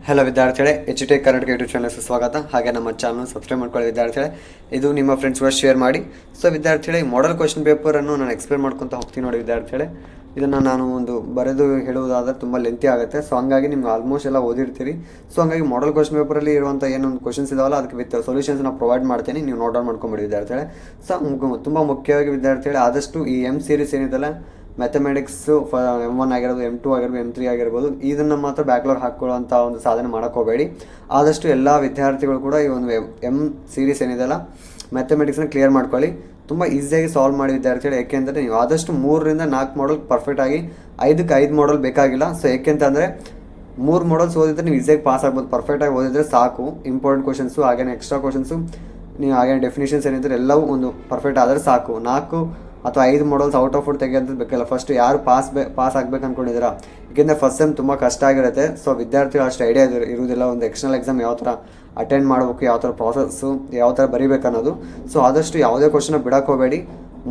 Hello ವಿದ್ಯಾರ್ಥಿಗಳೇ, HTech Karnataka YouTube ಚಾನಲ್ಗೆ ಸ್ವಾಗತ. ಹಾಗೆ ನಮ್ಮ ಚಾನಲ್ ಸಬ್ಸ್ಕ್ರೈಬ್ ಮಾಡ್ಕೊಳ್ಳಿ ವಿದ್ಯಾರ್ಥಿಗಳೇ. ಇದು ನಿಮ್ಮ ಫ್ರೆಂಡ್ಸ್ಗಳು ಶೇರ್ ಮಾಡಿ. ಸೊ ವಿದ್ಯಾರ್ಥಿಗಳೇ, ಮಾಡೆಲ್ ಕ್ವಶನ್ ಪೇಪರನ್ನು ನಾನು ಎಕ್ಸ್ಪ್ಲೇನ್ ಮಾಡ್ಕೊತಾ ಹೋಗ್ತೀನಿ ನೋಡಿ ವಿದ್ಯಾರ್ಥಿಗಳೇ. ಇದನ್ನು ನಾನು ಒಂದು ಬರೆದು ಹೇಳುವುದಾದರೆ ತುಂಬ ಲೆಂತಿ ಆಗುತ್ತೆ. ಸೊ ಹಂಗಾಗಿ ನಿಮ್ಗೆ ಆಲ್ಮೋಸ್ಟ್ ಎಲ್ಲ ಓದಿರ್ತೀರಿ. ಸೊ ಹಂಗಾಗಿ ಮಾಡೆಲ್ ಕ್ವಶನ್ ಪೇಪರಲ್ಲಿ ಇರುವಂಥ ಏನೊಂದು ಕ್ವಶನ್ಸ್ ಇದಾವಲ್ಲ, ಅದಕ್ಕೆ ವಿತ್ ಸೊಲ್ಯೂಷನ್ಸ್ ನಾನು ಪ್ರೊವೈಡ್ ಮಾಡ್ತೀನಿ. ನೀವು ನೋಟ್ ಡೌನ್ ಮಾಡ್ಕೊಂಬಿಡಿ ವಿದ್ಯಾರ್ಥಿಗಳೇ. ಸೊ ತುಂಬ ಮುಖ್ಯವಾಗಿ ವಿದ್ಯಾರ್ಥಿಗಳೇ, ಆದಷ್ಟು ಈ ಸೀರೀಸ್ ಏನಿದೆಲ್ಲ ಮ್ಯಾಥಮೆಟಿಕ್ಸು M1 ಆಗಿರ್ಬೋದು, M2 ಆಗಿರ್ಬೋದು, M3 ಆಗಿರ್ಬೋದು, ಇದನ್ನು ಮಾತ್ರ ಬ್ಯಾಕ್ಲಾಗ್ ಹಾಕ್ಕೊಳ್ಳೋಂಥ ಒಂದು ಸಾಧನೆ ಮಾಡೋಕ್ಕೋಗಬೇಡಿ. ಆದಷ್ಟು ಎಲ್ಲ ವಿದ್ಯಾರ್ಥಿಗಳು ಕೂಡ ಈ ಒಂದು ಸೀರೀಸ್ ಏನಿದೆಲ್ಲ ಮ್ಯಾಥಮೆಟಿಕ್ಸ್ನ ಕ್ಲಿಯರ್ ಮಾಡ್ಕೊಳ್ಳಿ. ತುಂಬ ಈಸಿಯಾಗಿ ಸಾಲ್ವ್ ಮಾಡಿ ವಿದ್ಯಾರ್ಥಿಗಳು. ಏಕೆಂದರೆ ನೀವು ಆದಷ್ಟು 3ರಿಂದ 4 ಮಾಡಲ್ ಪರ್ಫೆಕ್ಟಾಗಿ 5ಕ್ಕೆ 5 ಮಾಡಲ್ ಬೇಕಾಗಿಲ್ಲ. ಸೊ ಏಕೆಂತಂದರೆ 3 ಮಾಡಲ್ಸ್ ಓದಿದ್ರೆ ನೀವು ಈಸಿಯಾಗಿ ಪಾಸ್ ಆಗ್ಬೋದು. ಪರ್ಫೆಕ್ಟಾಗಿ ಓದಿದ್ರೆ ಸಾಕು. ಇಂಪಾರ್ಟೆಂಟ್ ಕ್ವಶನ್ಸು ಹಾಗೇನೆ ಎಕ್ಸ್ಟ್ರಾ ಕ್ವಶನ್ಸು ನೀವು ಹಾಗೇನೆ ಡೆಫಿನೇಷನ್ಸ್ ಏನಿದ್ರೆ ಎಲ್ಲವೂ ಒಂದು ಪರ್ಫೆಕ್ಟ್ ಆದರೆ ಸಾಕು. 4 ಅಥವಾ 5 ಮಾಡಲ್ಸ್ ಔಟ್ ಆಫ್ ಔಟ್ ತೆಗೆಯೋದು ಬೇಕಲ್ಲ. ಫಸ್ಟ್ ಯಾರು ಪಾಸ್ ಆಗ್ಬೇಕು ಅಂದ್ಕೊಂಡಿದ್ದೀರಾ? ಏಕೆಂದರೆ ಫಸ್ಟ್ ಸೆಮ್ ತುಂಬ ಕಷ್ಟ ಆಗಿರುತ್ತೆ. ಸೊ ವಿದ್ಯಾರ್ಥಿಗಳು ಅಷ್ಟು ಐಡಿಯಾ ಇರುವುದಿಲ್ಲ ಒಂದು ಎಕ್ಸ್ಟರ್ನಲ್ ಎಕ್ಸಾಮ್ ಯಾವ ಥರ ಅಟೆಂಡ್ ಮಾಡಬೇಕು, ಯಾವ ಥರ ಪ್ರಾಸೆಸ್ಸು, ಯಾವ ಥರ ಬರೀಬೇಕು ಅನ್ನೋದು. ಸೊ ಆದಷ್ಟು ಯಾವುದೇ ಕ್ವಶನ್ನ ಬಿಡೋಕೆ ಹೋಗಬೇಡಿ.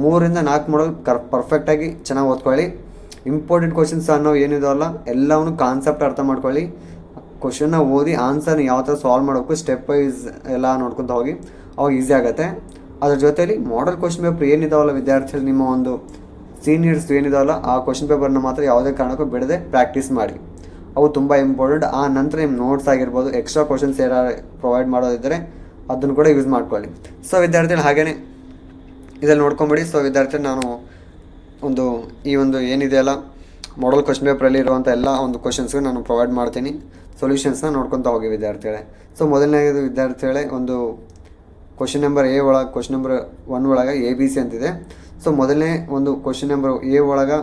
3ರಿಂದ 4 ಮಾಡಲ್ ಪರ್ಫೆಕ್ಟಾಗಿ ಚೆನ್ನಾಗಿ ಓದ್ಕೊಳ್ಳಿ. ಇಂಪಾರ್ಟೆಂಟ್ ಕ್ವಶನ್ಸ್ ಅನ್ನೋ ಏನಿದಾವಲ್ಲ ಎಲ್ಲವನ್ನೂ ಕಾನ್ಸೆಪ್ಟ್ ಅರ್ಥ ಮಾಡ್ಕೊಳ್ಳಿ. ಕ್ವಶನ್ನ ಓದಿ ಆನ್ಸರ್ನ ಯಾವ ಥರ ಸಾಲ್ವ್ ಮಾಡಬೇಕು ಸ್ಟೆಪ್ ವೈಸ್ ಎಲ್ಲ ನೋಡ್ಕೊತ ಹೋಗಿ, ಅವಾಗ ಈಸಿ ಆಗುತ್ತೆ. ಅದ್ರ ಜೊತೆಯಲ್ಲಿ ಮಾಡೆಲ್ ಕ್ವಶನ್ ಪೇಪರ್ ಏನಿದಾವಲ್ಲ ವಿದ್ಯಾರ್ಥಿಗಳು, ನಿಮ್ಮ ಒಂದು ಸೀನಿಯರ್ಸ್ ಏನಿದಾವಲ್ಲ ಆ ಕ್ವಶನ್ ಪೇಪರ್ನ ಮಾತ್ರ ಯಾವುದೇ ಕಾರಣಕ್ಕೂ ಬಿಡದೆ ಪ್ರಾಕ್ಟೀಸ್ ಮಾಡಿ. ಅವು ತುಂಬ ಇಂಪಾರ್ಟೆಂಟ್. ಆ ನಂತರ ನಿಮ್ಮ ನೋಟ್ಸ್ ಆಗಿರ್ಬೋದು, ಎಕ್ಸ್ಟ್ರಾ ಕ್ವಶನ್ಸ್ ಏನಾರು ಪ್ರೊವೈಡ್ ಮಾಡೋದಿದ್ದರೆ ಅದನ್ನು ಕೂಡ ಯೂಸ್ ಮಾಡ್ಕೊಳ್ಳಿ. ಸೊ ವಿದ್ಯಾರ್ಥಿಗಳು ಹಾಗೆಯೇ ಇದರಲ್ಲಿ ನೋಡ್ಕೊಂಬಿಡಿ. ಸೊ ವಿದ್ಯಾರ್ಥಿಗಳು ನಾನು ಈ ಒಂದು ಏನಿದೆಯಲ್ಲ ಮಾಡೆಲ್ ಕ್ವಶನ್ ಪೇಪರಲ್ಲಿ ಇರುವಂಥ ಎಲ್ಲ ಒಂದು ಕ್ವಶನ್ಸ್ಗೂ ನಾನು ಪ್ರೊವೈಡ್ ಮಾಡ್ತೀನಿ. ಸೊಲ್ಯೂಷನ್ಸ್ನ ನೋಡ್ಕೊತಾ ಹೋಗಿ ವಿದ್ಯಾರ್ಥಿಗಳೇ. ಸೊ ಮೊದಲನೇದು ವಿದ್ಯಾರ್ಥಿಗಳೇ, ಒಂದು ಕ್ವಶನ್ ನಂಬರ್ ಕ್ವಶನ್ ನಂಬರ್ 1 ಒಳಗೆ ABC ಅಂತಿದೆ. ಸೊ ಮೊದಲನೇ ಒಂದು ಕ್ವಶನ್ ನಂಬರ್ A ಒಳಗೆ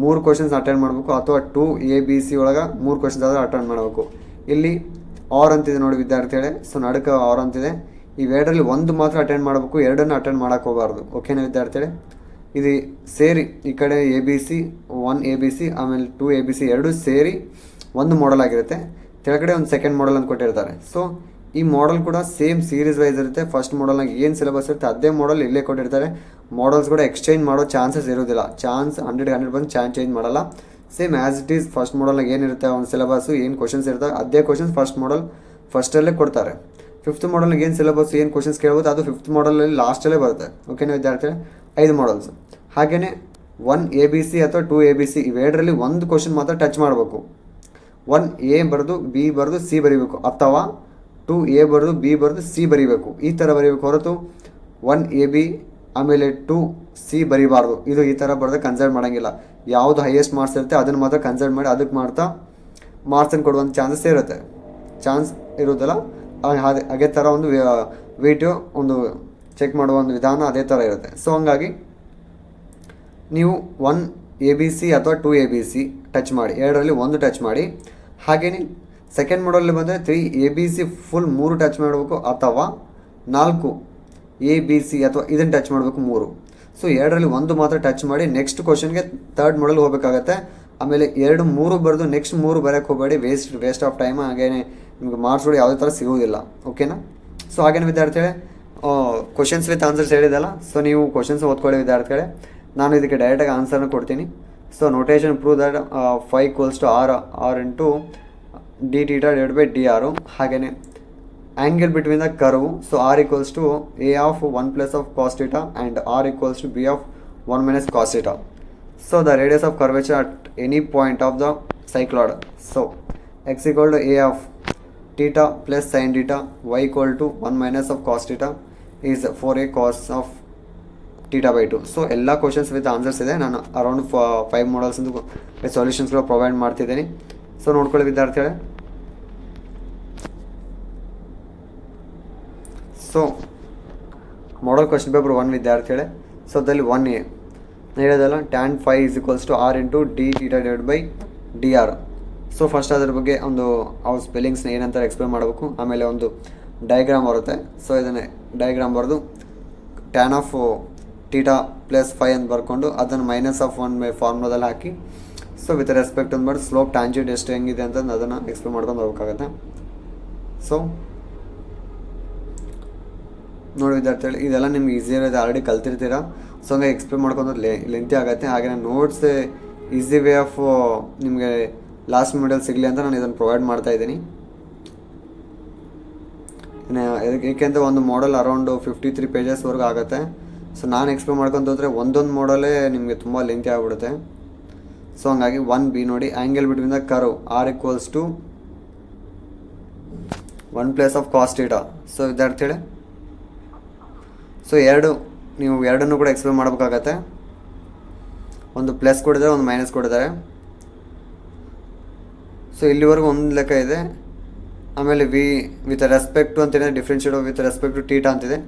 3 ಕ್ವಶನ್ಸ್ ಅಟೆಂಡ್ ಮಾಡಬೇಕು, ಅಥವಾ 2ABC ಒಳಗೆ 3 ಕ್ವಶನ್ಸ್ ಆದರೂ ಅಟೆಂಡ್ ಮಾಡಬೇಕು. ಇಲ್ಲಿ ಆರ್ ಅಂತಿದೆ ನೋಡಿ ವಿದ್ಯಾರ್ಥಿಗಳೇ. ಸೊ ನಡುಕ ಆರ್ ಅಂತಿದೆ. ಇವೆರಡರಲ್ಲಿ ಒಂದು ಮಾತ್ರ ಅಟೆಂಡ್ ಮಾಡಬೇಕು, ಎರಡನ್ನು ಅಟೆಂಡ್ ಮಾಡೋಕ್ಕೆ ಹೋಗಬಾರ್ದು. ಓಕೆನಾ ವಿದ್ಯಾರ್ಥಿಗಳೇ? ಇದು ಸೇರಿ ಈ ಕಡೆ ABC 1ABC ಆಮೇಲೆ 2ABC ಎರಡೂ ಸೇರಿ ಒಂದು ಮಾಡೆಲ್ ಆಗಿರುತ್ತೆ. ಕೆಳಗಡೆ ಒಂದು ಸೆಕೆಂಡ್ ಮಾಡೆಲ್ ಅಂತ ಕೊಟ್ಟಿರ್ತಾರೆ. ಸೊ ಈ ಮಾಡೆಲ್ ಕೂಡ ಸೇಮ್ ಸೀರೀಸ್ ವೈಸ್ ಇರುತ್ತೆ. ಫಸ್ಟ್ ಮಾಡೆಲ್ನಾಗ ಏನು ಸಿಲೆಬಸ್ ಇರುತ್ತೆ ಅದೇ ಮಾಡೆಲ್ ಇಲ್ಲೇ ಕೊಟ್ಟಿರ್ತಾರೆ. ಮಾಡೆಲ್ಸ್ ಕೂಡ ಎಕ್ಸ್ಚೇಂಜ್ ಮಾಡೋ ಚಾನ್ಸಸ್ ಇರೋದಿಲ್ಲ. 100% ಚೇಂಜ್ ಮಾಡಲ್ಲ. Same as it is first ಮಾಡೆಲ್ನಾಗ ಏನಿರುತ್ತೆ ಒಂದು ಸಿಲೆಬಸ್ಸು, ಏನು ಕ್ವಶನ್ಸ್ ಇರ್ತವೆ ಅದೇ ಕ್ವಶನ್ಸ್ ಫಸ್ಟ್ ಮಾಡೆಲ್ ಫಸ್ಟಲ್ಲೇ ಕೊಡ್ತಾರೆ. 5th ಮಾಡೆಲ್ನಾಗ ಏನು ಸಿಲೆಬಸ್ ಏನು ಕ್ವಶನ್ಸ್ ಕೇಳ್ಬೋದು ಅದು 5th ಮಾಡೆಲಲ್ಲಿ ಲಾಸ್ಟಲ್ಲೇ ಬರುತ್ತೆ. ಓಕೆನಾ ವಿದ್ಯಾರ್ಥಿಗಳು? 5 ಮಾಡಲ್ಸ್. ಹಾಗೆಯೇ 1ABC ಅಥವಾ 2ABC ಇವೆರಡರಲ್ಲಿ ಒಂದು ಕ್ವಶನ್ ಮಾತ್ರ ಟಚ್ ಮಾಡಬೇಕು. 1A ಬರೆದು B ಬರೆದು C ಬರೀಬೇಕು, ಅಥವಾ 2A ಬರೆದು B ಬರೆದು C ಬರೀಬೇಕು. ಈ ಥರ ಬರೀಬೇಕು ಹೊರತು 1AB ಆಮೇಲೆ 2C ಬರೀಬಾರ್ದು. ಇದು ಈ ಥರ ಬರೆದು ಕನ್ಸಿಡರ್ ಮಾಡೋಂಗಿಲ್ಲ. ಯಾವುದು ಹೈಯೆಸ್ಟ್ ಮಾರ್ಕ್ಸ್ ಇರುತ್ತೆ ಅದನ್ನು ಮಾತ್ರ ಕನ್ಸಿಡರ್ ಮಾಡಿ ಅದಕ್ಕೆ ಮಾಡ್ತಾ ಮಾರ್ಕ್ಸನ್ನು ಕೊಡುವಂಥ ಚಾನ್ಸ್ ಇರೋದಿಲ್ಲ. ಅದೇ ಥರ ಒಂದು ವೇಟು ಒಂದು ಚೆಕ್ ಮಾಡುವ ಒಂದು ವಿಧಾನ ಅದೇ ಥರ ಇರುತ್ತೆ. ಸೊ ಹಂಗಾಗಿ ನೀವು 1ABC ಅಥವಾ 2ABC ಟಚ್ ಮಾಡಿ, ಎರಡರಲ್ಲಿ ಒಂದು ಟಚ್ ಮಾಡಿ. ಹಾಗೆಯೇ ಸೆಕೆಂಡ್ ಮಾಡಲಲ್ಲಿ ಬಂದರೆ 3ABC ಫುಲ್ 3 ಟಚ್ ಮಾಡಬೇಕು, ಅಥವಾ 4ABC ಅಥವಾ ಇದನ್ನು ಟಚ್ ಮಾಡಬೇಕು 3. ಸೊ ಎರಡರಲ್ಲಿ ಒಂದು ಮಾತ್ರ ಟಚ್ ಮಾಡಿ ನೆಕ್ಸ್ಟ್ ಕ್ವಶನ್ಗೆ 3rd ಮಾಡಲ್ ಹೋಗಬೇಕಾಗತ್ತೆ. ಆಮೇಲೆ 2, 3 ಬರೆದು ನೆಕ್ಸ್ಟ್ 3 ಬರೋಕ್ಕೆ ಹೋಗಬೇಡಿ. Waste of time. ಹಾಗೇನೆ ನಿಮಗೆ ಮಾರ್ಕ್ಸ್ಗಳು ಯಾವುದೇ ಥರ ಸಿಗೋದಿಲ್ಲ. ಓಕೆನಾ? ಸೊ ಹಾಗೇನು ವಿದ್ಯಾರ್ಥಿಗಳೇ, ಕ್ವಶನ್ಸ್ ವಿತ್ ಆನ್ಸರ್ಸ್ ಹೇಳಿದಲ್ಲ. ಸೊ ನೀವು ಕ್ವಶನ್ಸ್ ಓದ್ಕೊಳ್ಳಿ ವಿದ್ಯಾರ್ಥಿಗಳೇ. ನಾನು ಇದಕ್ಕೆ ಡೈರೆಕ್ಟಾಗಿ ಆನ್ಸರ್ನ ಕೊಡ್ತೀನಿ. So notation prove that phi = r into d theta divided by dr. ಹಾಗೆಯೇ angle between the curve. So r = a of 1 plus of cos theta and r = b of 1 minus cos theta. So the radius of curvature at any point of the cycloid. So x = a of theta plus sin theta, y = 1 minus of cos theta is 4a cos of theta by 2. So ಎಲ್ಲ questions with answers ಇದೆ. ನಾನು around 5 models ಸೊಲ್ಯೂಷನ್ಸ್ಗಳು provide ಮಾಡ್ತಿದ್ದೀನಿ. So ನೋಡ್ಕೊಳ್ಳಿ ವಿದ್ಯಾರ್ಥಿಗಳೇ. So model question paper 1 ವಿದ್ಯಾರ್ಥಿಗಳೇ. So ಅದಲ್ಲಿ 1A ಹೇಳಿದಲ್ಲ, tan phi = r into d theta divided by dr. So first ಅದ್ರ ಬಗ್ಗೆ ಅವ್ರ ಸ್ಪೆಲ್ಲಿಂಗ್ಸ್ನ ಏನಂತಾರೆ ಎಕ್ಸ್ಪ್ಲೇನ್ ಮಾಡಬೇಕು. ಆಮೇಲೆ ಒಂದು ಡಯಾಗ್ರಾಮ್ ಬರುತ್ತೆ. ಸೊ ಇದನ್ನೇ ಡಯಾಗ್ರಾಮ್ ಬರೆದು tan of theta plus phi ಅಂತ ಬರ್ಕೊಂಡು ಅದನ್ನು -1 ಫಾರ್ಮುಲಾದಲ್ಲಿ ಹಾಕಿ, ಸೊ ವಿತ್ ರೆಸ್ಪೆಕ್ಟ್ ಅಂದ್ಬಿಟ್ಟು ಸ್ಲೋಪ್ ಟ್ಯಾಂಜೆಂಟ್ ಎಷ್ಟು ಹೆಂಗಿದೆ ಅಂತ ಅದನ್ನು ಎಕ್ಸ್ಪ್ಲೇನ್ ಮಾಡ್ಕೊಂಡು ಹೋಗ್ಬೇಕಾಗತ್ತೆ. ಸೊ ನೋಡಿ ವಿದ್ಯಾರ್ಥಿಗಳು, ಇದೆಲ್ಲ ನಿಮ್ಗೆ ಈಸಿ ಇರೋದು, ಆಲ್ರೆಡಿ ಕಲ್ತಿರ್ತೀರ. ಸೊ ಹಂಗೆ ಎಕ್ಸ್ಪ್ಲೇನ್ ಮಾಡ್ಕೊಂಡು ಲೆಂತಿ ಆಗುತ್ತೆ. ಹಾಗೆ ನೋಟ್ಸ್ ಈಸಿ ವೇ ಆಫ್ ನಿಮಗೆ ಲಾಸ್ಟ್ ಮಿಡಲ್ ಸಿಗಲಿ ಅಂತ ನಾನು ಇದನ್ನು ಪ್ರೊವೈಡ್ ಮಾಡ್ತಾಯಿದ್ದೀನಿ. ಏಕೆಂದರೆ ಒಂದು ಮಾಡಲ್ ಅರೌಂಡು 53 ಪೇಜಸ್ವರೆಗೂ ಆಗುತ್ತೆ. ಸೊ ನಾನು ಎಕ್ಸ್ಪ್ಲೇನ್ ಮಾಡ್ಕೊತ ಹೋದರೆ ಒಂದೊಂದು ಮಾಡಲೇ ನಿಮಗೆ ತುಂಬ ಲೆಂತಿ ಆಗಿಬಿಡುತ್ತೆ. ಸೊ ಹಂಗಾಗಿ 1B ನೋಡಿ, angle between the curve R equals to 1 plus of cos theta. So ವಿದ್ಯಾರ್ಥಿಗಳೇ, ಸೊ ನೀವು ಎರಡನ್ನೂ ಕೂಡ ಎಕ್ಸ್ಪ್ಲೇನ್ ಮಾಡಬೇಕಾಗತ್ತೆ. ಒಂದು ಪ್ಲಸ್ ಕೊಡಿದ್ದಾರೆ, ಒಂದು ಮೈನಸ್ ಕೊಡಿದ್ದಾರೆ. ಸೊ ಇಲ್ಲಿವರೆಗೂ ಒಂದು ಲೆಕ್ಕ ಇದೆ. ಆಮೇಲೆ ವಿತ್ ರೆಸ್ಪೆಕ್ಟ್ ಟು ಅಂತಿದೆ, differentiate with respect to theta ಅಂತಿದೆ.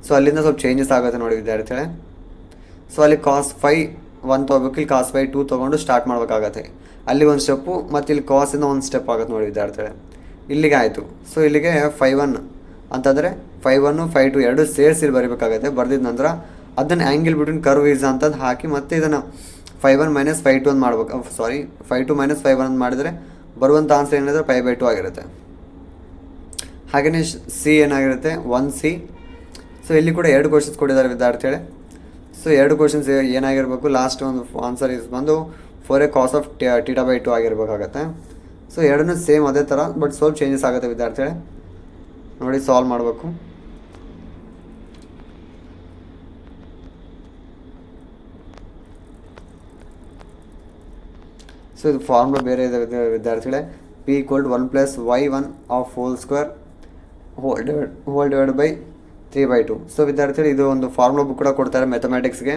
ಸೊ ಅಲ್ಲಿಂದ ಸ್ವಲ್ಪ ಚೇಂಜಸ್ ಆಗುತ್ತೆ ನೋಡಿ ವಿದ್ಯಾರ್ಥಿಗಳೇ. ಸೊ ಅಲ್ಲಿ ಕಾಸ್ ಫೈ 1 ತೊಗೋಬೇಕು, ಇಲ್ಲಿ ಕಾಸ್ ಫೈ 2 ತೊಗೊಂಡು ಸ್ಟಾರ್ಟ್ ಮಾಡಬೇಕಾಗತ್ತೆ. ಅಲ್ಲಿ ಒಂದು ಸ್ಟೆಪ್ಪು, ಮತ್ತು ಇಲ್ಲಿ ಕಾಸಿಂದ ಒಂದು ಸ್ಟೆಪ್ ಆಗುತ್ತೆ ನೋಡಿ ವಿದ್ಯಾರ್ಥಿಗಳೇ. ಇಲ್ಲಿಗೆ ಆಯಿತು. ಸೊ ಇಲ್ಲಿಗೆ 5-1 ಅಂತಂದರೆ 5-1 5-2 ಎರಡು ಸೇರಿಸಿ ಬರೀಬೇಕಾಗತ್ತೆ. ಬರೆದಿದ್ದ ನಂತರ ಅದನ್ನು ಆ್ಯಂಗಲ್ ಬಿಟ್ವೀನ್ ಕರ್ವ್ ಈಸ್ ಅಂತಂದು ಹಾಕಿ ಮತ್ತೆ ಇದನ್ನು 5-1 - 5-2 ಅಂತ ಮಾಡ್ಬೇಕು. 5-2 - 5-1 ಅಂತ ಮಾಡಿದರೆ ಬರುವಂಥ ಆನ್ಸರ್ ಏನಿದೆ 5/2 ಆಗಿರುತ್ತೆ. ಹಾಗೆಯೇ ಸಿ ಏನಾಗಿರುತ್ತೆ 1C. ಸೊ ಇಲ್ಲಿ ಕೂಡ 2 ಕ್ವಶನ್ಸ್ ಕೊಟ್ಟಿದ್ದಾರೆ ವಿದ್ಯಾರ್ಥಿಗಳೇ. ಸೊ 2 ಕ್ವಶನ್ಸ್ ಏನಾಗಿರಬೇಕು, ಲಾಸ್ಟ್ ಒಂದು ಆನ್ಸರ್ ಬಂದು 4a cos of θ/2 ಆಗಿರಬೇಕಾಗತ್ತೆ. ಸೊ ಎರಡನ್ನೂ ಸೇಮ್ ಅದೇ ಥರ, ಬಟ್ ಸ್ವಲ್ಪ ಚೇಂಜಸ್ ಆಗುತ್ತೆ ವಿದ್ಯಾರ್ಥಿಗಳೇ. ನೋಡಿ ಸಾಲ್ವ್ ಮಾಡಬೇಕು. ಸೊ ಇದು ಫಾರ್ಮುಲಾ ಬೇರೆ ಇದೆ ವಿದ್ಯಾರ್ಥಿಗಳೇ. P = 1 + y1 of whole square whole divided by 3/2. So ವಿದ್ಯಾರ್ಥಿಗಳು ಇದು ಒಂದು ಫಾರ್ಮುಲಾ ಬುಕ್ ಕೂಡ ಕೊಡ್ತಾರೆ ಮ್ಯಾಥಮೆಟಿಕ್ಸ್ಗೆ.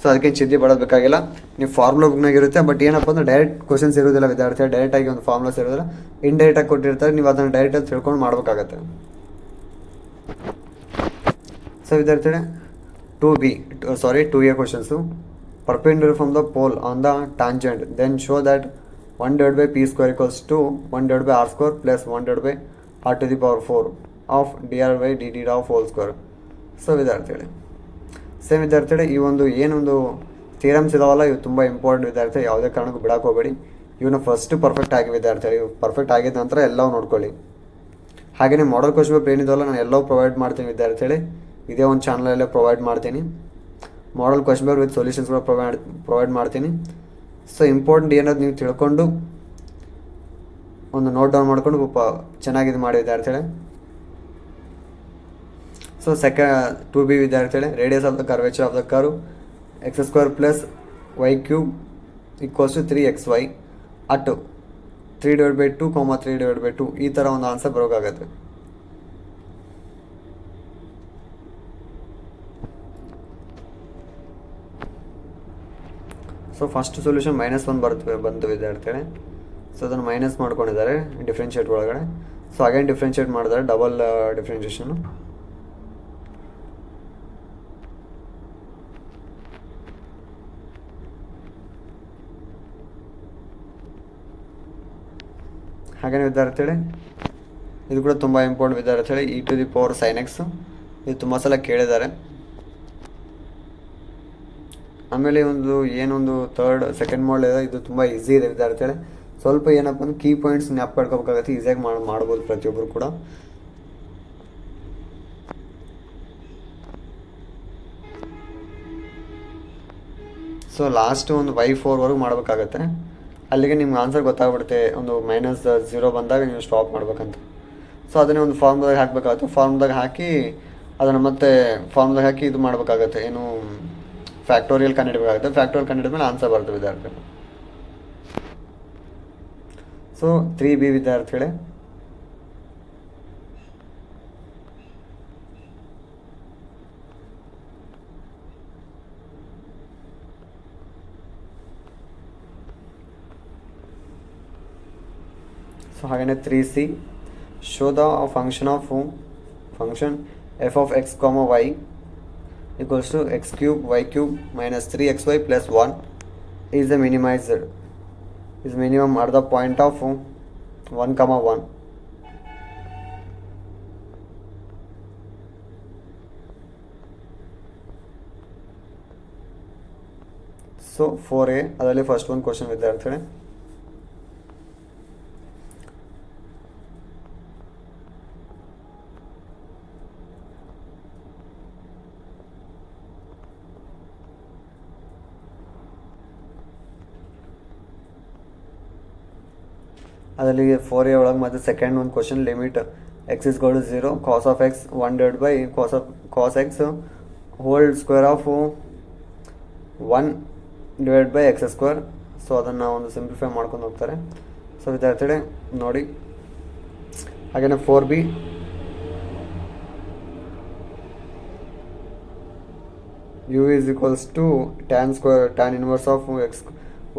ಸೊ ಅದಕ್ಕೇನು ಚಿಂತೆ ಪಡೋದಬೇಕಾಗಿಲ್ಲ, ನೀವು ಫಾರ್ಮುಲಾ ಬುಕ್ನಾಗ ಇರುತ್ತೆ. ಬಟ್ ಏನಪ್ಪ ಅಂದರೆ ಡೈರೆಕ್ಟ್ ಕ್ವಶನ್ಸ್ ಇರೋದಿಲ್ಲ ವಿದ್ಯಾರ್ಥಿಗಳು, ಡೈರೆಕ್ಟಾಗಿ ಒಂದು ಫಾರ್ಮುಲಾಸ್ ಇರೋದಿಲ್ಲ, ಇಂಡೈರೆಕ್ಟಾಗಿ ಕೊಟ್ಟಿರ್ತಾರೆ. ನೀವು ಅದನ್ನು ಡೈರೆಕ್ಟಾಗಿ ತಿಳ್ಕೊಂಡು ಮಾಡಬೇಕಾಗತ್ತೆ. ಸೊ ವಿದ್ಯಾರ್ಥಿಗಳೇ 2A questions. perpendicular from the pole on the tangent, then show that 1/p² equals to 1/r² plus 1/r⁴ of dr/dt of whole square. So ವಿದ್ಯಾರ್ಥಿಗಳೇ, ಸೇಮ್ ವಿದ್ಯಾರ್ಥಿಗಳೇ, ಈ ಏನೊಂದು ಥಿಯರಮ್ಸ್ ಇದಾವಲ್ಲ, ಇವು ತುಂಬ ಇಂಪಾರ್ಟೆಂಟ್ ವಿದ್ಯಾರ್ಥಿ. ಯಾವುದೇ ಕಾರಣಕ್ಕೂ ಬಿಡಕ್ಕೆ ಹೋಗಬೇಡಿ. ಇವನ್ನ ಫಸ್ಟ್ ಪರ್ಫೆಕ್ಟ್ ಆಗಿ ವಿದ್ಯಾರ್ಥಿಗಳು, ಇವು ಪರ್ಫೆಕ್ಟ್ ಆಗಿದ್ದ ನಂತರ ಎಲ್ಲವೂ ನೋಡ್ಕೊಳ್ಳಿ. ಹಾಗೆಯೇ ಮಾಡಲ್ ಕ್ವಶನ್ ಪೇಪರ್ ಏನಿದಾವಲ್ಲ, ನಾನು ಎಲ್ಲವೂ ಪ್ರೊವೈಡ್ ಮಾಡ್ತೀನಿ ವಿದ್ಯಾರ್ಥಿಗಳೇ. ಇದೇ ಒಂದು ಚಾನಲಲ್ಲೇ ಪ್ರೊವೈಡ್ ಮಾಡ್ತೀನಿ. Model question paper with solutions ಕೂಡ ಪ್ರೊವೈಡ್ ಮಾಡ್ತೀನಿ. ಸೊ ಇಂಪಾರ್ಟೆಂಟ್ ಏನಾದ್ರು ನೀವು ತಿಳ್ಕೊಂಡು ಒಂದು ನೋಟ್ ಡೌನ್ ಮಾಡಿಕೊಂಡು ಚೆನ್ನಾಗಿದೆ ಮಾಡಿ ವಿದ್ಯಾರ್ಥಿಗಳೇ. ಸೊ 2B ವಿದ್ಯಾರ್ಥಿಗಳೇ, radius of the curvature of the curve x² + y³ = 3xy at 3/2, 3/2 ಈ ಥರ ಒಂದು ಆನ್ಸರ್ ಬರೋಕ್ಕಾಗತ್ತೆ. ಸೊ ಫಸ್ಟ್ ಸೊಲ್ಯೂಷನ್ -1 ಬಂತು ವಿದ್ಯಾರ್ಥಿಗಳೇ. ಸೊ ಅದನ್ನು ಮೈನಸ್ ಮಾಡ್ಕೊಂಡಿದ್ದಾರೆ ಡಿಫ್ರೆನ್ಷಿಯೇಟ್ ಒಳಗಡೆ. ಸೊ ಅಗೇನ್ ಡಿಫ್ರೆನ್ಷಿಯೇಟ್ ಮಾಡಿದ್ದಾರೆ, ಡಬಲ್ ಡಿಫ್ರೆನ್ಷಿಯೇಷನು. ಹಾಗೇನೆ ವಿದ್ಯಾರ್ಥಿಗಳೇ, ಇದು ಕೂಡ ತುಂಬ ಇಂಪಾರ್ಟೆಂಟ್ ವಿದ್ಯಾರ್ಥಿಗಳೇ. e⁴ sin x ಇದು ತುಂಬ ಸಲ ಕೇಳಿದ್ದಾರೆ. ಆಮೇಲೆ ಏನೊಂದು ಸೆಕೆಂಡ್ ಮಾಡಲ್ ಇದೆ, ಇದು ತುಂಬ ಈಸಿ ಇದೆ ವಿದ್ಯಾರ್ಥಿಗಳೇ. ಸ್ವಲ್ಪ ಏನಪ್ಪ ಅಂದ್ರೆ ಕೀ ಪಾಯಿಂಟ್ಸ್ ಜ್ಞಾಪ ಪಡ್ಕೋಬೇಕಾಗತ್ತೆ, ಈಸಿಯಾಗಿ ಮಾಡ್ಬೋದು ಪ್ರತಿಯೊಬ್ಬರು ಕೂಡ. ಸೊ ಲಾಸ್ಟ್ ಒಂದು y4 ಮಾಡಬೇಕಾಗತ್ತೆ. ಅಲ್ಲಿಗೆ ನಿಮ್ಗೆ ಆನ್ಸರ್ ಗೊತ್ತಾಗ್ಬಿಡುತ್ತೆ. ಒಂದು -0 ಬಂದಾಗ ನೀವು ಸ್ಟಾಪ್ ಮಾಡ್ಬೇಕಂತ. ಸೊ ಅದನ್ನೇ ಒಂದು ಫಾರ್ಮ್ದಾಗ ಹಾಕಬೇಕಾಗುತ್ತೆ. ಫಾರ್ಮ್ದಾಗ ಹಾಕಿ ಅದನ್ನು ಮತ್ತೆ ಫಾರ್ಮ್ದಾಗ ಹಾಕಿ ಇದು ಮಾಡಬೇಕಾಗತ್ತೆ, ಏನು ಫ್ಯಾಕ್ಟೋರಿಯಲ್ ಕಂಡುಹಿಡಬೇಕಾಗುತ್ತೆ. ಫ್ಯಾಕ್ಟೋರಿಯಲ್ ಕಂಡುಹಿಡಿದ ಮೇಲೆ ಆನ್ಸರ್ ಬರುತ್ತೆ ವಿದ್ಯಾರ್ಥಿಗಳು. ಸೊ 3B ವಿದ್ಯಾರ್ಥಿಗಳೇ, ಸೊ ಹಾಗೆಯೇ 3C, show the function f of x, y equals to x³ y³ - 3xy + 1 is the minimum at the point of 1, 1. So 4A ಅದರಲ್ಲಿ ಫಸ್ಟ್ ಒಂದು ಕ್ವಶನ್ ವಿದ್ಯಾರ್ಥಿಗಳೇ. ಅದರಲ್ಲಿ 4A ಒಳಗೆ ಮತ್ತು ಸೆಕೆಂಡ್ ಒಂದು question limit x is equal to 0, cos of x 1 divided by cos x whole square of 1 divided by x square. So ಅದನ್ನು ಒಂದು simplify ಮಾಡ್ಕೊಂಡು ಹೋಗ್ತಾರೆ. ಸೊ ವಿದ್ಯಾರ್ಥಿಗಳೇ ನೋಡಿ, ಹಾಗೆಯೇ 4b u is equals to tan inverse of x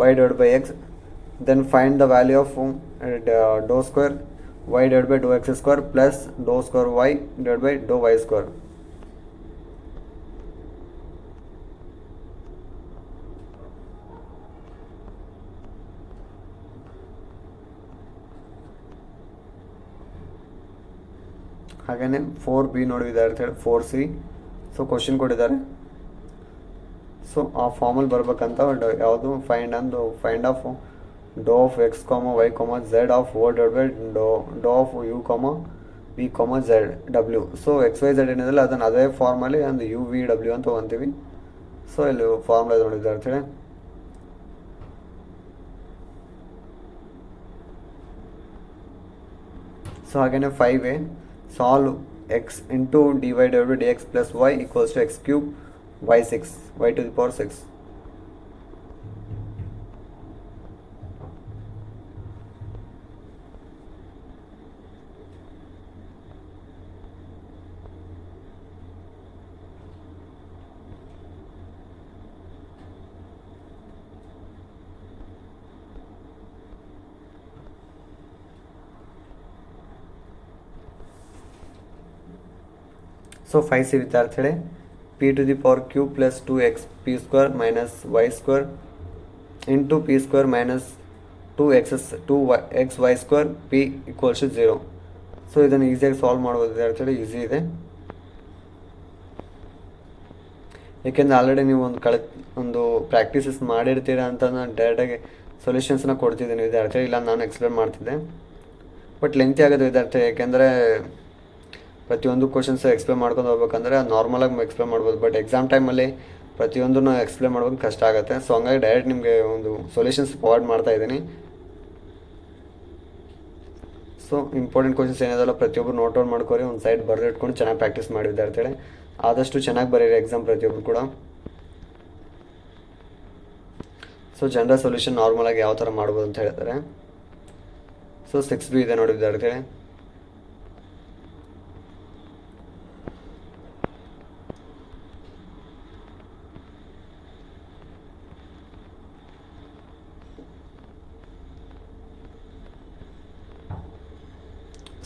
y divided by x. Then find the value of dou square y divided by dou x square plus dou square y divided by dou y square. ಹಾಗೆಯೇ 4b ನೋಡಿ ವಿದ್ಯಾರ್ಥಿಗಳು 4c. So question ಕೊಟ್ಟಿದ್ದಾರೆ. So ಆ ಫಾರ್ಮಲ್ಲಿ ಬರ್ಬೇಕಂತ ಯಾವುದು find of do of x y z of o divide by do of u v z ಡಬ್ಲ್ಯೂ. So x y z ಏನಿದೆಯಲ್ಲ ಅದನ್ನು ಅದೇ ಫಾರ್ಮಲ್ಲಿ ಒಂದು ಯು ವಿ ಡಬ್ಲ್ಯೂ ಅಂತ ತೊಗೊತೀವಿ. ಸೊ ಇಲ್ಲಿ ಫಾರ್ಮುಲಾ ನೋಡಿದ್ದಾರೆ ಅಂತೇಳಿ. ಸೊ ಹಾಗೆಯೇ 5a solve X into dy divided by dx plus y equals to x cube y 6 y to the power 6. So 5c ವಿದ್ಯಾರ್ಥಿಗಳೇ p to the power q plus 2x p square minus y square into p square minus 2xy square p equals to 0. So ಇದನ್ನು ಈಸಿಯಾಗಿ solve ಮಾಡ್ಬೋದು ವಿದ್ಯಾರ್ಥಿಗಳೇ, easy ಇದೆ. ಏಕೆಂದರೆ already ನೀವು ಒಂದು practices ಮಾಡಿರ್ತೀರ ಅಂತ ನಾನು ಡೈರೆಕ್ಟಾಗಿ ಸೊಲ್ಯೂಷನ್ಸ್ನ ಕೊಡ್ತಿದ್ದೀನಿ ವಿದ್ಯಾರ್ಥಿ, ಇಲ್ಲ ನಾನು ಎಕ್ಸ್ಪ್ಲೇನ್ ಮಾಡ್ತಿದ್ದೆ. ಬಟ್ ಲೆಂತಿ ಆಗೋದು ವಿದ್ಯಾರ್ಥಿ, ಏಕೆಂದರೆ ಪ್ರತಿಯೊಂದು ಕ್ವಶನ್ಸ್ ಎಕ್ಸ್ಪ್ಲೇನ್ ಮಾಡ್ಕೊಂಡು ಹೋಗ್ಬೇಕಂದ್ರೆ ನಾರ್ಮಲಾಗಿ ಎಕ್ಸ್ಪ್ಲೇನ್ ಮಾಡ್ಬೋದು. ಬಟ್ ಎಕ್ಸಾಮ್ ಟೈಮಲ್ಲಿ ಪ್ರತಿಯೊಂದನ್ನು ಎಕ್ಸ್ಪ್ಲೇನ್ ಮಾಡೋದು ಕಷ್ಟ ಆಗುತ್ತೆ. ಸೊ ಹಂಗಾಗಿ ಡೈರೆಕ್ಟ್ ನಿಮಗೆ ಒಂದು ಸೊಲ್ಯೂಷನ್ಸ್ ಪ್ರೊವೈಡ್ ಮಾಡ್ತಾ ಇದ್ದೀನಿ. ಸೊ ಇಂಪಾರ್ಟೆಂಟ್ ಕ್ವಶನ್ಸ್ ಏನಿದೆಲ್ಲ ಪ್ರತಿಯೊಬ್ಬರು ನೋಟ್ ಔಟ್ ಮಾಡ್ಕೊರಿ, ಒಂದು ಸೈಡ್ ಬರೆದು ಇಟ್ಕೊಂಡು ಚೆನ್ನಾಗಿ ಪ್ರಾಕ್ಟೀಸ್ ಮಾಡಿ ವಿದ್ಯಾರ್ಥಿಗಳೇ. ಆದಷ್ಟು ಚೆನ್ನಾಗಿ ಬರೀರಿ ಎಕ್ಸಾಮ್ ಪ್ರತಿಯೊಬ್ಬರು ಕೂಡ. ಸೊ ಜನರಲ್ ಸೊಲ್ಯೂಷನ್ ನಾರ್ಮಲಾಗಿ ಯಾವ ಥರ ಮಾಡ್ಬೋದು ಅಂತ ಹೇಳ್ತಾರೆ. ಸೊ 6b ಇದೆ ನೋಡಿ ವಿದ್ಯಾರ್ಥಿಗಳೇ.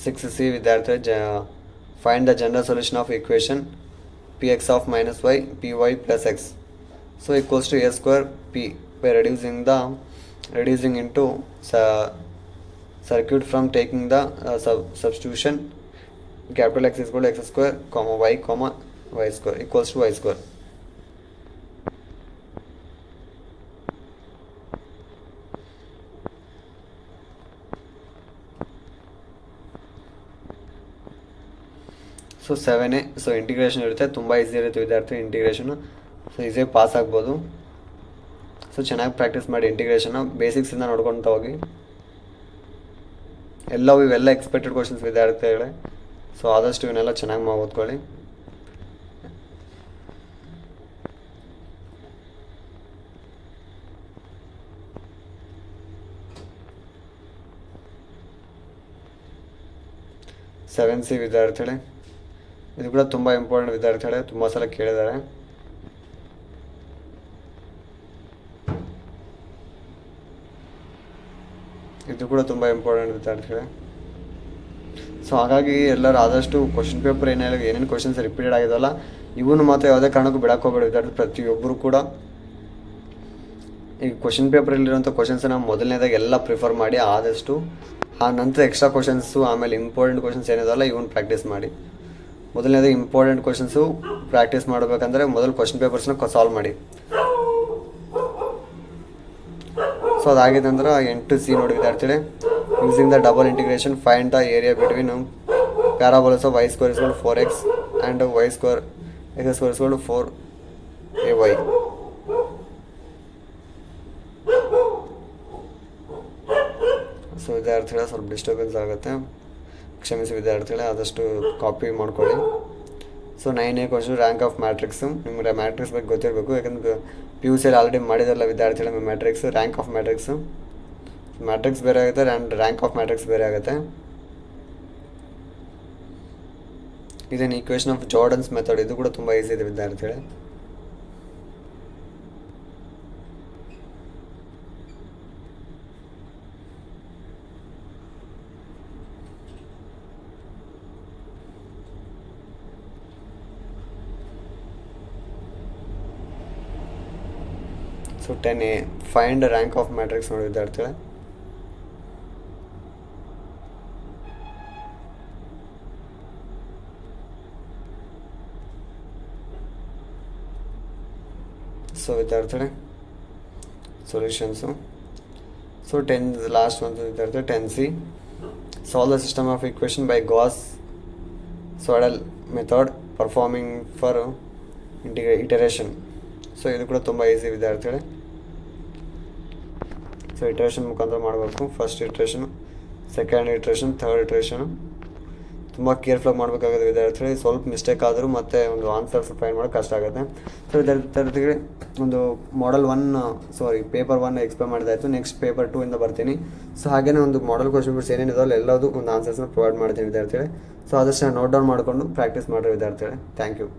Six C ವಿದ್ಯಾರ್ಥಿ find the general solution of equation px of minus y py plus x so equals to a square p by reducing into circuit from taking the substitution capital X is equal to x square y square equals to y square. So 7a. So integration ಇರುತ್ತೆ, ತುಂಬ easy ಇರುತ್ತೆ ವಿದ್ಯಾರ್ಥಿ integration. So ಈಸಿಯಾಗಿ pass ಆಗ್ಬೋದು. So ಚೆನ್ನಾಗಿ practice ಮಾಡಿ ಇಂಟಿಗ್ರೇಷನ್ನ ಬೇಸಿಕ್ಸಿಂದ ನೋಡ್ಕೊತ ಹೋಗಿ. ಇವೆಲ್ಲ ಎಕ್ಸ್ಪೆಕ್ಟೆಡ್ ಕ್ವಶನ್ಸ್ ವಿದ್ಯಾರ್ಥಿಗಳೇ. ಸೊ ಆದಷ್ಟು ಇವನ್ನೆಲ್ಲ ಚೆನ್ನಾಗಿ ಓದ್ಕೊಳ್ಳಿ. ಸೆವೆನ್ ಸಿ ವಿದ್ಯಾರ್ಥಿಗಳೇ, ಇದು ಕೂಡ ತುಂಬ ಇಂಪಾರ್ಟೆಂಟ್ ವಿದ್ಯಾರ್ಥಿಗಳೇ, ತುಂಬ ಸಲ ಕೇಳಿದ್ದಾರೆ. ಇದು ಕೂಡ ತುಂಬ ಇಂಪಾರ್ಟೆಂಟ್ ವಿದ್ಯಾರ್ಥಿಗಳೇ. ಸೊ ಹಾಗಾಗಿ ಎಲ್ಲರೂ ಆದಷ್ಟು ಕ್ವಶನ್ ಪೇಪರ್ ಏನೇನು ಕ್ವಶನ್ಸ್ ರಿಪೀಟೆಡ್ ಆಗಿದೆಯಲ್ಲ ಇವನು ಮಾತ್ರ ಯಾವುದೇ ಕಾರಣಕ್ಕೂ ಬಿಡಕ್ಕೆ ಹೋಗ್ಬೇಡಿ ವಿದ್ಯಾರ್ಥಿ. ಪ್ರತಿಯೊಬ್ಬರು ಕೂಡ ಈ ಕ್ವಶನ್ ಪೇಪರಲ್ಲಿರುವಂಥ ಕ್ವಶನ್ಸನ್ನು ಮೊದಲನೇದಾಗಿ ಎಲ್ಲ ಪ್ರಿಫರ್ ಮಾಡಿ, ಆದಷ್ಟು ಆ ನಂತರ ಎಕ್ಸ್ಟ್ರಾ ಕ್ವಶನ್ಸು ಆಮೇಲೆ ಇಂಪಾರ್ಟೆಂಟ್ ಕ್ವಶನ್ಸ್ ಏನಿದೆಯಲ್ಲ ಇವನು ಪ್ರಾಕ್ಟೀಸ್ ಮಾಡಿ. ಮೊದಲನೇದಾಗಿ ಇಂಪಾರ್ಟೆಂಟ್ ಕ್ವಶನ್ಸು ಪ್ರಾಕ್ಟೀಸ್ ಮಾಡಬೇಕಂದ್ರೆ ಮೊದಲು ಕ್ವಶನ್ ಪೇಪರ್ಸ್ನ ಸಾಲ್ವ್ ಮಾಡಿ. ಸೊ ಅದಾಗಿದೆ ಅಂದ್ರೆ 8C ನೋಡಿ ವಿದ್ಯಾರ್ಥಿಗಳೇ. Using the double integration find the area between parabolas of y square is equal to 4x and y square x square is equal to 4ay. So ವಿದ್ಯಾರ್ಥಿಗಳ ಸ್ವಲ್ಪ ಡಿಸ್ಟರ್ಬೆನ್ಸ್ ಆಗುತ್ತೆ. ಕ್ಷಮಿಸಿ ವಿದ್ಯಾರ್ಥಿಗಳೇ, ಆದಷ್ಟು ಕಾಪಿ ಮಾಡ್ಕೊಳ್ಳಿ. So 9A question rank of matrix. ನಿಮಗೆ matrix ಬಗ್ಗೆ ಗೊತ್ತಿರಬೇಕು, ಯಾಕಂದರೆ PUCಯಲ್ಲಿ ಆಲ್ರೆಡಿ ಮಾಡಿದಾರಲ್ಲ ವಿದ್ಯಾರ್ಥಿಗಳೇ matrix, rank of matrix. Matrix ಬೇರೆ ಆಗುತ್ತೆ ಆ್ಯಂಡ್ ರ್ಯಾಂಕ್ ಆಫ್ ಮ್ಯಾಟ್ರಿಕ್ಸ್ ಬೇರೆ ಆಗುತ್ತೆ. ಇದನ್ನು ಈಕ್ವೇಷನ್ ಆಫ್ ಜಾರ್ಡನ್ಸ್ ಮೆಥಡ್, ಇದು ಕೂಡ ತುಂಬ ಈಸಿ ಇದೆ ವಿದ್ಯಾರ್ಥಿಗಳೇ. So 10A find rank of matrix ನೋಡಿ ವಿದ್ಯಾರ್ಥಿಗಳೇ. ಸೊ ವಿದ್ಯಾರ್ಥಿಗಳೇ ಸೊಲ್ಯೂಷನ್ಸು. ಸೊ ಲಾಸ್ಟ್ ಒಂದು ವಿದ್ಯಾರ್ಥಿ 10C solve the system of equation by Gauss Seidel method performing for iteration. So ಇದು ಕೂಡ ತುಂಬ ಈಸಿ ವಿದ್ಯಾರ್ಥಿಗಳೇ. ಸೊ ಇಟ್ರೇಷನ್ ಮುಖಾಂತರ ಮಾಡಬೇಕು. First iteration, second iteration, third iteration ತುಂಬ ಕೇರ್ಫುಲ್ಲಾಗಿ ಮಾಡಬೇಕಾಗುತ್ತೆ ವಿದ್ಯಾರ್ಥಿಗಳಿಗೆ. ಸ್ವಲ್ಪ ಮಿಸ್ಟೇಕ್ ಆದರೂ ಮತ್ತೆ ಒಂದು ಆನ್ಸರ್ಸ್ ಫೈಂಡ್ ಮಾಡೋಕ್ಕೆ ಕಷ್ಟ ಆಗುತ್ತೆ. ಸೊ ವಿದ್ಯಾರ್ಥಿಗಳಿಗೆ ಒಂದು ಪೇಪರ್ 1 ಎಕ್ಸ್ಪ್ಲೇನ್ ಮಾಡಿದಾಯಿತು. ನೆಕ್ಸ್ಟ್ ಪೇಪರ್ 2 ಇಂದ ಬರ್ತೀನಿ. ಸೊ ಹಾಗೆಯೇ ಒಂದು ಮಾಡೆಲ್ ಕ್ವಶನ್ ಬಿಟ್ಸ್ ಏನೇನಿದಾವಲ್ಲ ಎಲ್ಲದೂ ಒಂದು ಆನ್ಸರ್ಸ್ನ ಪ್ರೊವೈಡ್ ಮಾಡ್ತೀನಿ ವಿದ್ಯಾರ್ಥಿಗಳೇ. ಸೊ ಆದಷ್ಟು ನೋಟ್ ಡೌನ್ ಮಾಡಿಕೊಂಡು ಪ್ರಾಕ್ಟೀಸ್ ಮಾಡಿರಿ ವಿದ್ಯಾರ್ಥಿಗಳೇ. Thank you.